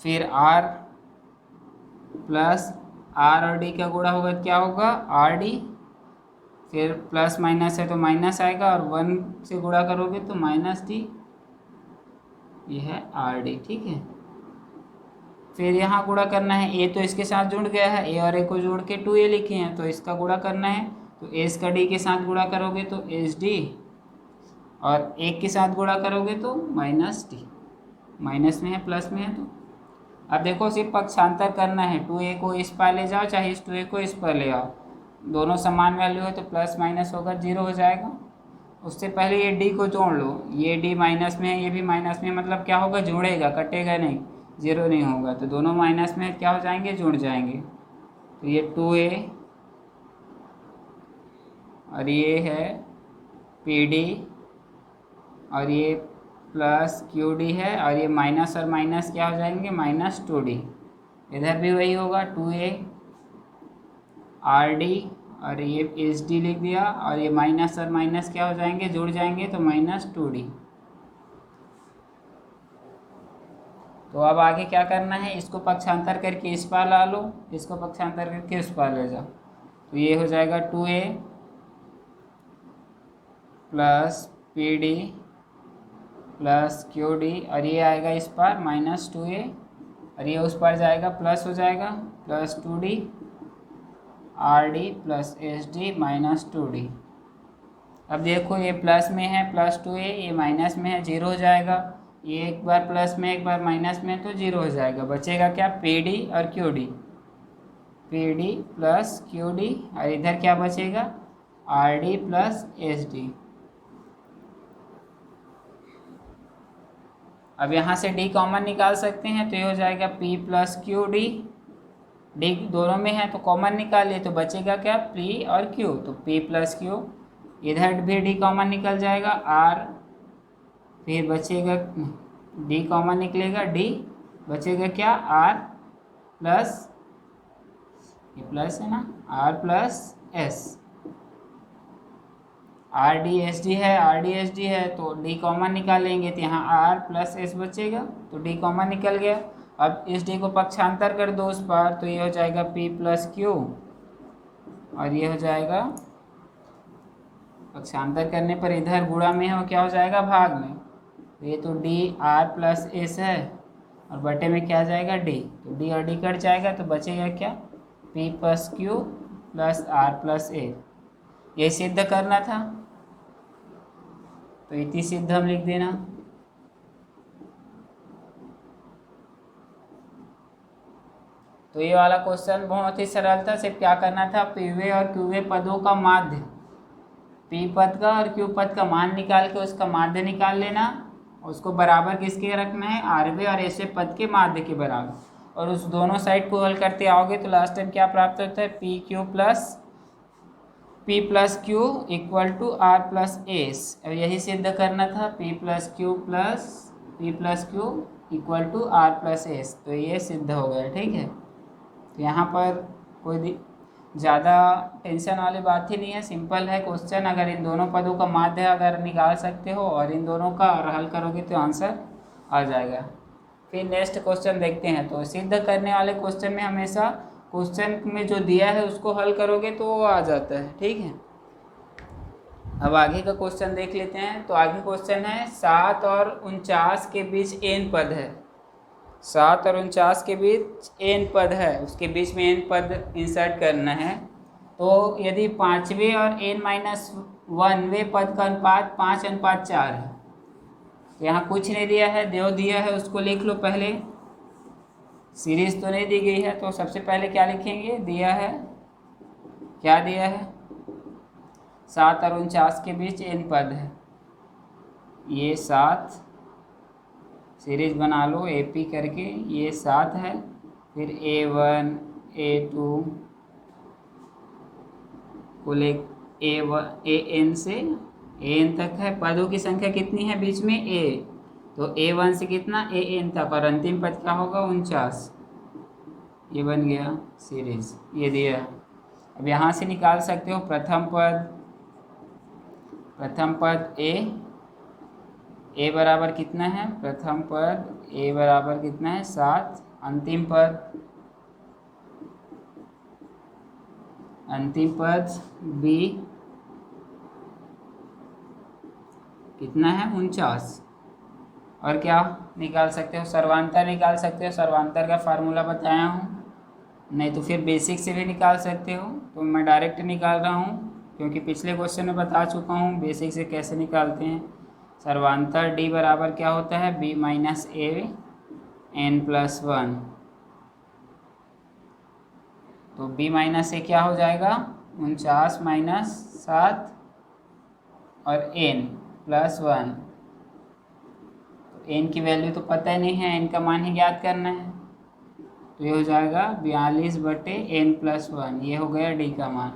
फिर r प्लस r और d का गुणा होगा तो क्या होगा, rd, फिर प्लस माइनस है तो माइनस आएगा, और 1 से गुणा करोगे तो माइनस d, यह है rd। ठीक है, फिर यहाँ गुणा करना है, a तो इसके साथ जुड़ गया है, a और a को जोड़ के 2a लिखे हैं, तो इसका गुणा करना है, तो s का d के साथ गुणा करोगे तो sd, और 1 के साथ गुणा करोगे तो माइनस d। माइनस में है प्लस में है, तो अब देखो सिर्फ पक्षांतर करना है। 2a को इस पर ले जाओ, चाहे इस 2a को इस पर ले आओ, दोनों समान वैल्यू है तो प्लस माइनस होगा, 0 हो जाएगा। उससे पहले ये d को जोड़ लो, ये d माइनस में है, ये भी माइनस में, मतलब क्या होगा, जुड़ेगा, कटेगा नहीं, 0 नहीं होगा। तो दोनों माइनस में क्या हो जाएंगे, जुड़ जाएंगे। तो ये 2a और ये है pd, और ये प्लस qd है, और ये माइनस और माइनस क्या हो जाएंगे, माइनस 2d। इधर भी वही होगा, 2a rd, और ये sd लिख दिया, और ये माइनस और माइनस क्या हो जाएंगे, जुड़ जाएंगे, तो माइनस 2d। तो अब आगे क्या करना है, इसको पक्षांतर करके इस पार ला लो, इसको पक्षांतर करके उस पार ले जाओ। तो ये हो जाएगा 2a plus pd plus qd, और ये आएगा इस पार माइनस 2a, और ये उस पार जाएगा, प्लस हो जाएगा, plus 2d R D plus S D minus 2d। अब देखो ये प्लस में है +2a, ये माइनस में है 0 हो जाएगा, ये एक बार प्लस में एक बार माइनस में तो 0 हो जाएगा। बचेगा क्या, पी डी और Q D, P D plus Q D, और इधर क्या बचेगा, R D plus S D. अब यहाँ से d कॉमन निकाल सकते हैं तो ये हो जाएगा p plus Q D, D दोनों में है तो कॉमन निकालिए तो बचेगा क्या, p और q, तो p प्लस क्यू, इधर भी d कॉमन निकल जाएगा r, फिर बचेगा d कॉमन निकलेगा d, बचेगा क्या r प्लस, ये प्लस है ना, r plus s, R D S D है, आर डी एस डी है तो डी कॉमन निकालेंगे तो यहाँ आर प्लस एस बचेगा तो डी कॉमन निकल गया। अब इस डी को पक्षांतर कर दो उस पार तो ये हो जाएगा पी प्लस क्यू, और ये हो जाएगा, पक्षांतर करने पर इधर गुणा में है वो क्या हो जाएगा, भाग में, तो ये तो डी आर प्लस एस है और बटे में क्या आ जाएगा डी, तो डी और डी कट जाएगा तो बचेगा क्या, P plus Q plus R plus A. ये सिद्ध करना था तो इति सिद्ध हम लिख देना। तो ये वाला क्वेश्चन बहुत ही सरल था, सिर्फ क्या करना था, पीवे और क्यूवे पदों का माध्य, पी पद का और क्यू पद का मान निकाल के उसका माध्य निकाल लेना, उसको बराबर किसके रखना है, आरवे और एसवे पद के माध्य के बराबर, और उस दोनों साइड को हल करते आओगे तो लास्ट टाइम क्या प्राप्त होता है, P plus Q equal to R plus S. अब यही सिद्ध करना था, P plus Q equal to R plus S, तो ये सिद्ध हो गया, ठीक है। तो यहाँ पर कोई ज़्यादा टेंशन वाली बात ही नहीं है, सिंपल है क्वेश्चन। अगर इन दोनों पदों का माध्य अगर निकाल सकते हो और इन दोनों का हल करोगे तो आंसर आ जाएगा। फिर नेक्स्ट क्वेश्चन देखते हैं। तो सिद्ध करने वाले क्वेश्चन में हमेशा क्वेश्चन में जो दिया है उसको हल करोगे तो वो आ जाता है, ठीक है। अब आगे का क्वेश्चन देख लेते हैं। तो आगे क्वेश्चन है 7 और 49 के बीच n पद है, 7 और 49 के बीच n पद है, उसके बीच में n पद इंसर्ट करना है। तो यदि 5वें और n-1वें पद का अनुपात 5:4 है, तो यहाँ कुछ नहीं दिया है, जो दिया है उसको लिख लो पहले, सीरीज तो नहीं दी गई है। तो सबसे पहले क्या लिखेंगे, दिया है, क्या दिया है, 7 और 49 के बीच n पद है, ये 7, सीरीज बना लो AP करके, ये 7 है, फिर A1 A2 को ले A1 AN से AN तक है, पदों की संख्या कितनी है बीच में, A, तो A1 से कितना AN तक, और अंतिम पद क्या होगा 49, ये बन गया सीरीज, ये दिया। अब यहाँ से निकाल सकते हो प्रथम पद A बराबर कितना है, प्रथम पद A बराबर कितना है 7, अंतिम पद B कितना है 49, और क्या निकाल सकते हो, सर्वांतर निकाल सकते हो, सर्वांतर का फार्मूला बताया हूँ, नहीं तो फिर बेसिक से भी निकाल सकते हो। तो मैं डायरेक्ट निकाल रहा हूँ क्योंकि पिछले क्वेश्चन में बता चुका हूँ बेसिक से कैसे निकालते हैं। सर्वांतर D बराबर क्या होता है, B माइनस A n+1, तो B माइनस A क्या हो जाएगा 49 माइनस 7 और n+1, n की वैल्यू तो पता ही नहीं है, n का मान ही ज्ञात करना है, तो ये हो जाएगा 42/n+1, ये हो गया D का मान।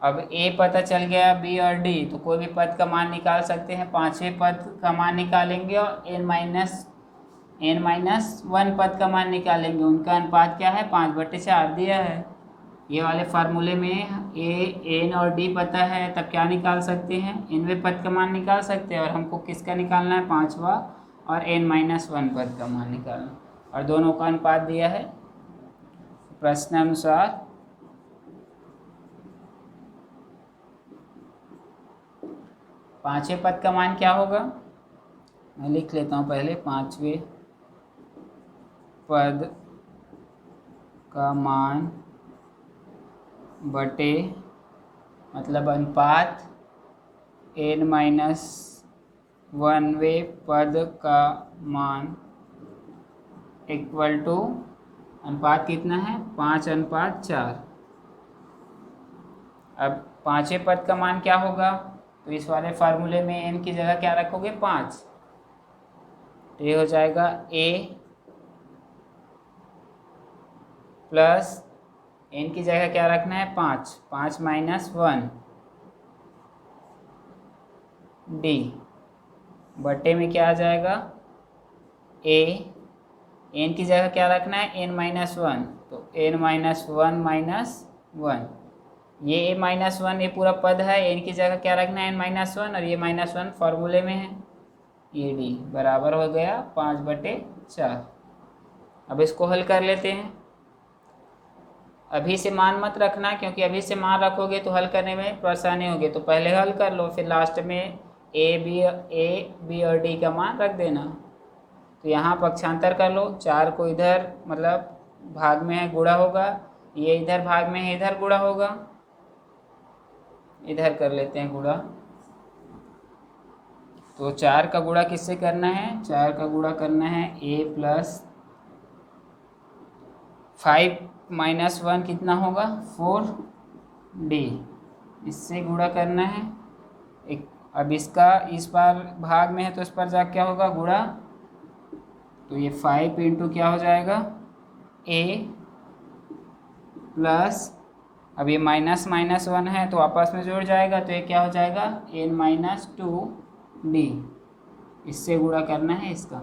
अब A पता चल गया, B और D, तो कोई भी पद का मान निकाल सकते हैं, 5वें पद का मान निकालेंगे और n-1 पद का मान निकालेंगे, उनका अनुपात क्या है 5/4 दिया है। ये वाले फार्मूले में A N और D पता है, तब क्या निकाल सकते हैं, nवें पद का मान निकाल सकते हैं, और हमको किसका निकालना है 5वां और n-1 पद का मान निकालना, और दोनों का अनुपात दिया है प्रश्नानुसार। पांचवें पद का मान क्या होगा, मैं लिख लेता हूँ पहले, 5वें पद का मान बटे मतलब अनुपात n-1वें पद का मान इक्वल टू अनुपात कितना है 5:4। अब पाँचवें पद का मान क्या होगा, तो इस वाले फार्मूले में n की जगह क्या रखोगे 5, तो ये हो जाएगा a प्लस n की जगह क्या रखना है 5, 5 - 1 d बटे में क्या आ जाएगा a, n की जगह क्या रखना है n-1, तो n-1 ये a-1 ये पूरा पद है, n की जगह क्या रखना है n-1 और ये -1 फॉर्मूले में है, ये d बराबर हो गया 5/4। अब इसको हल कर लेते हैं। अभी से मान मत रखना, क्योंकि अभी से मान रखोगे तो हल करने में परेशानी होगी, तो पहले हल कर लो, फिर लास्ट में a b और d का मान रख देना। तो यहाँ पक्षांतर कर लो, 4 को इधर मतलब भाग में है गुणा होगा, ये इधर भाग में है इधर गुणा होगा, इधर कर लेते हैं गुणा। तो 4 का गुणा किससे करना है, 4 का गुणा करना है a प्लस 5 - 1 कितना होगा 4d, इससे गुणा करना है एक। अब इसका इस बार भाग में है तो इस पर जा क्या होगा गुणा, तो ये 5 × क्या हो जाएगा a प्लस, अब ये -1 है तो आपस में जुड़ जाएगा, तो ये क्या हो जाएगा n-2d, इससे गुणा करना है इसका।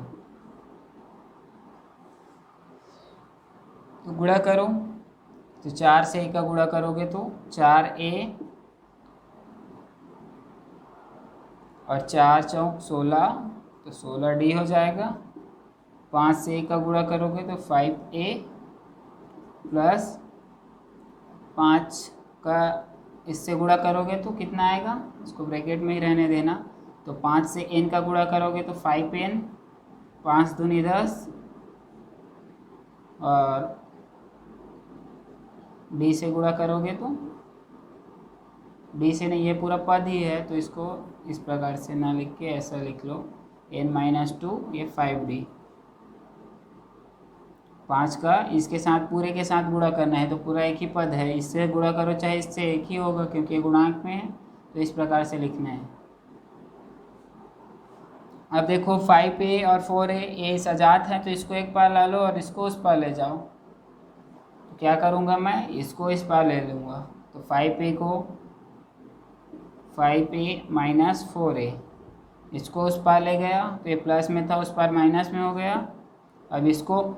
तो गुणा करो, तो 4 से a का गुणा करोगे तो 4a और 4 चौक 16, तो 16d हो जाएगा। 5 से a का गुणा करोगे तो 5a प्लस 5 का इससे गुणा करोगे तो कितना आएगा, इसको ब्रैकेट में ही रहने देना, तो 5 से n का गुणा करोगे तो 5n, 5 दूनी 10 और d से गुणा करोगे तो d से नहीं, ये पूरा पद ही है तो इसको इस प्रकार से ना लिख के ऐसा लिख लो n-2 ये 5d। 5 का इसके साथ पूरे के साथ गुणा करना है, तो पूरा एक ही पद है, इससे गुणा करो चाहे इससे एक ही होगा क्योंकि गुणांक में है, तो इस प्रकार से लिखना है। अब देखो 5a और 4a ये सजात है, तो इसको एक पार ला लो और इसको उस पार ले जाओ। तो क्या करूँगा मैं, इसको इस पार ले लूँगा, तो 5a को 5a - 4a इसको उस पार ले गया, तो ये प्लस में था उस पार माइनस में हो गया। अब इसको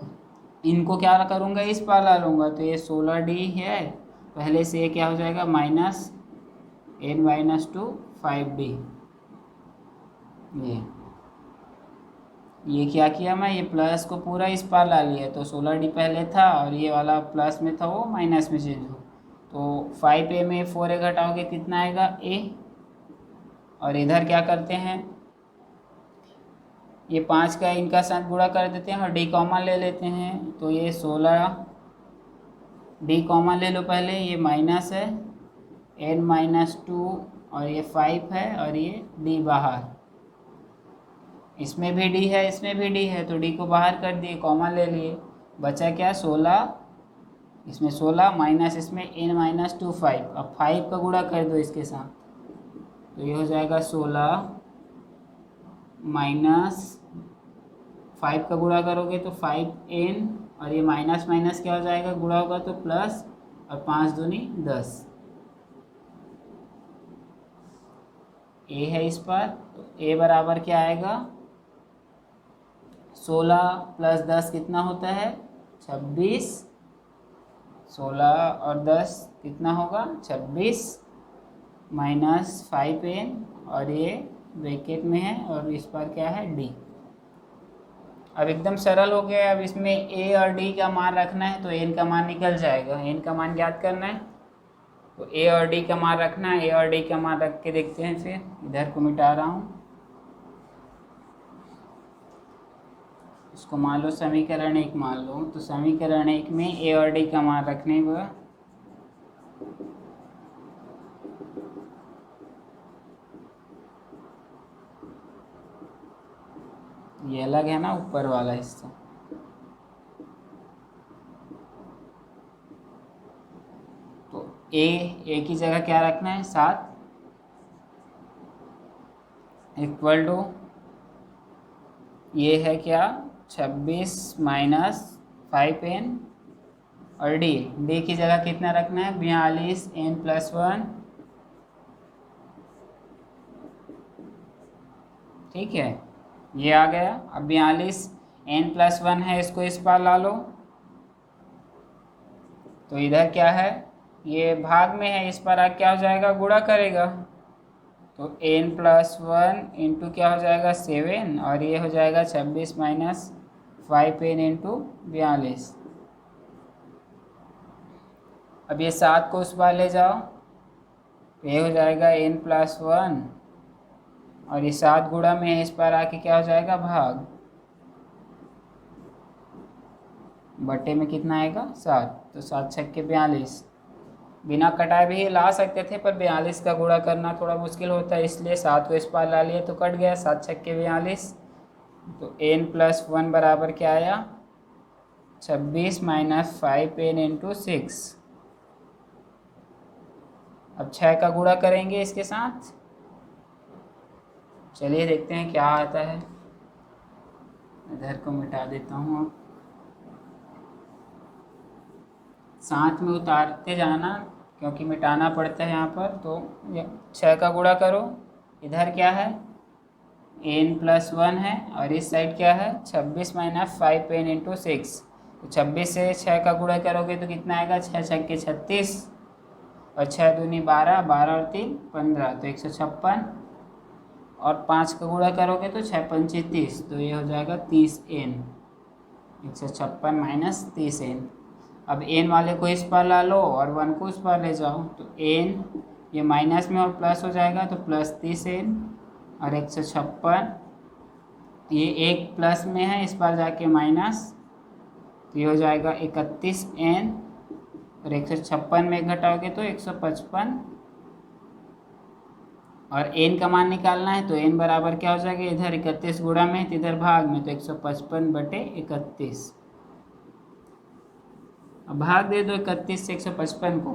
इनको क्या करूँगा इस पार ला लूँगा, तो ये 16d है, पहले से ये क्या हो जाएगा -n-2 5d। ये क्या किया मैं, ये प्लस को पूरा इस पार ला लिया, तो 16d पहले था और ये वाला प्लस में था वो माइनस में चेंज हो, तो 5a में 4a घटाओगे कितना आएगा a, और इधर क्या करते हैं ये 5 का इनका साथ गुणा कर देते हैं और d कॉमन ले लेते हैं, तो ये 16d कॉमन ले लो पहले, ये माइनस है n-2 और ये 5 है और ये d बाहर, इसमें भी d है इसमें भी d है, तो d को बाहर कर दिए कॉमन ले लिए, बचा क्या 16, इसमें 16 माइनस इसमें n-2 5, अब 5 का गुणा कर दो इसके साथ, तो ये हो जाएगा 16 माइनस 5 का गुणा करोगे तो 5n और ये माइनस माइनस क्या हो जाएगा गुणा होगा तो प्लस, और 5 दूनी 10, a है इस पर, तो a बराबर क्या आएगा 16 + 10 कितना होता है 26, 16 और 10 कितना होगा 26 माइनस 5n और ये ब्रैकेट में है और इस पर क्या है d। अब एकदम सरल हो गया। अब इसमें a और d का मान रखना है, तो n का मान निकल जाएगा, n का मान ज्ञात करना है, तो a और d का मान रखना है। a और d का मान रख के देखते हैं, फिर इधर को मिटा रहा हूँ, इसको मान लो समीकरण 1 मान लो, तो समीकरण 1 में a और d का मान रखने पर ये अलग है ना ऊपर वाला हिस्सा। तो ए की जगह क्या रखना है 7 इक्वल टू ये है क्या 26 माइनस 5n और डी की जगह कितना रखना है 42 n+1। ठीक है ये आ गया। अब 42 n+1 है, इसको इस पार ला लो तो इधर क्या है ये भाग में है, इस पर क्या हो जाएगा गुणा करेगा तो n+1 इंटू क्या हो जाएगा 7 और ये हो जाएगा 26 माइनस 5n इंटू 42। अब ये 7 को उस पार ले जाओ तो ये हो जाएगा n+1 और ये 7 गुणा में है, इस पर आके क्या हो जाएगा भाग, बटे में कितना आएगा 7, तो 7 छक्के 42। बिना कटाए भी ला सकते थे पर 42 का गुणा करना थोड़ा मुश्किल होता है, इसलिए 7 को इस पार ला लिए तो कट गया, 7 छक्के 42। तो n+1 बराबर क्या आया 26 माइनस 5n इंटू 6। अब 6 का गुणा करेंगे इसके साथ, चलिए देखते हैं क्या आता है। इधर को मिटा देता हूँ, अब साथ में उतारते जाना क्योंकि मिटाना पड़ता है यहाँ पर। तो 6 का गुणा करो, इधर क्या है n+1 है और इस साइड क्या है 26 माइनस 5n इंटू 6। तो 26 से 6 का गुणा करोगे तो कितना आएगा 6 छक्के 36 और 6 दूनी 12, 12 और 3 15, तो 156 और 5 का गुणा करोगे तो 6 पंचे 30, तो ये हो जाएगा 30n। 156 minus 30n। अब n वाले को इस पर ला लो और 1 को उस पर ले जाओ तो n ये माइनस में और प्लस हो जाएगा तो प्लस 30n और 156, ये एक प्लस में है इस पर जाके माइनस, तो ये हो जाएगा 31n और 156 में घटाओगे तो 155 और n का मान निकालना है तो n बराबर क्या हो जाएगा इधर 31 गुणा में तो इधर भाग में, तो 155 बटे 31। अब भाग दे दो 31 से 155 को,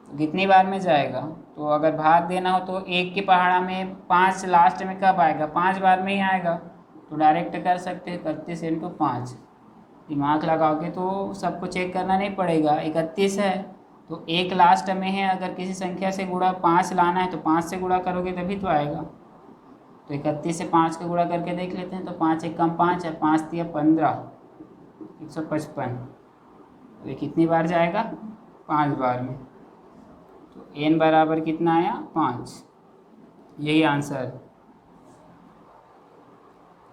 तो कितनी बार में जाएगा, तो अगर भाग देना हो तो एक के पहाड़ा में 5 लास्ट में कब आएगा 5 बार में ही आएगा, तो डायरेक्ट कर सकते हैं 31 इंटू 5। दिमाग लगाओगे तो सबको चेक करना नहीं पड़ेगा, 31 है तो एक लास्ट में है, अगर किसी संख्या से गुणा 5 लाना है तो 5 से गुणा करोगे तभी तो आएगा। तो 31 से 5 का गुणा करके देख लेते हैं, तो 5 एक कम 5 है, 5 दिया 15, 155, तो ये कितनी बार जाएगा 5 बार में। तो n बराबर कितना आया 5, यही आंसर।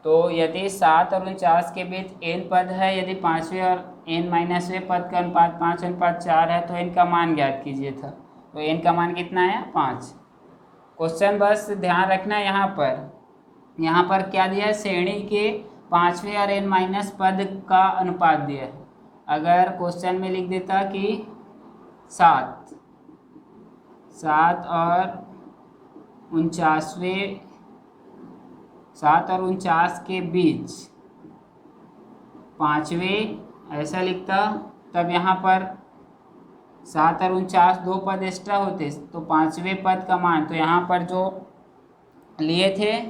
तो यदि 7 और 49 के बीच n पद है, यदि 5वें और n-वें पद का अनुपात 5:4 है तो n का मान ज्ञात कीजिए था। तो n का मान कितना आया 5। क्वेश्चन बस ध्यान रखना यहाँ पर क्या दिया है, श्रेणी के 5वें और n- पद का अनुपात दिया है। अगर क्वेश्चन में लिख देता कि 7 और 49 के बीच 5वें ऐसा लिखता, तब यहाँ पर 7 और 49 दो पद एक्स्ट्रा होते तो 5वें पद का मान, तो यहाँ पर जो लिए थे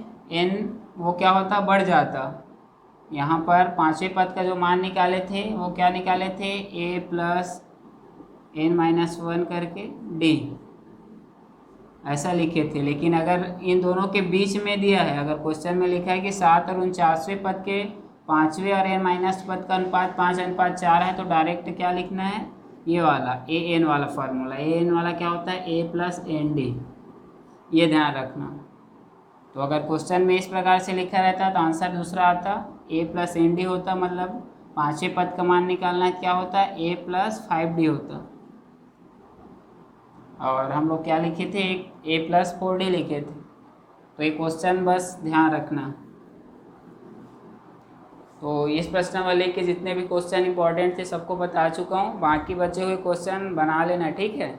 n वो क्या होता बढ़ जाता। यहाँ पर 5वें पद का जो मान निकाले थे वो क्या निकाले थे a प्लस n-1 करके d ऐसा लिखे थे। लेकिन अगर इन दोनों के बीच में दिया है, अगर क्वेश्चन में लिखा है कि 7 और 49वें पद के 5वें और n- पद का अनुपात 5:4 है, तो डायरेक्ट क्या लिखना है ये वाला an वाला फार्मूला। an वाला क्या होता है a प्लस एन डी, ये ध्यान रखना। तो अगर क्वेश्चन में इस प्रकार से लिखा रहता तो आंसर दूसरा आता, a प्लस एन डी होता, मतलब 5वें पद का मान निकालना है क्या होता a प्लस 5d होता। और हम लोग क्या लिखे थे a प्लस 4d लिखे थे। तो ये क्वेश्चन बस ध्यान रखना। तो इस प्रश्नावली के जितने भी क्वेश्चन इंपॉर्टेंट थे सबको बता चुका हूँ, बाकी बचे हुए क्वेश्चन बना लेना, ठीक है।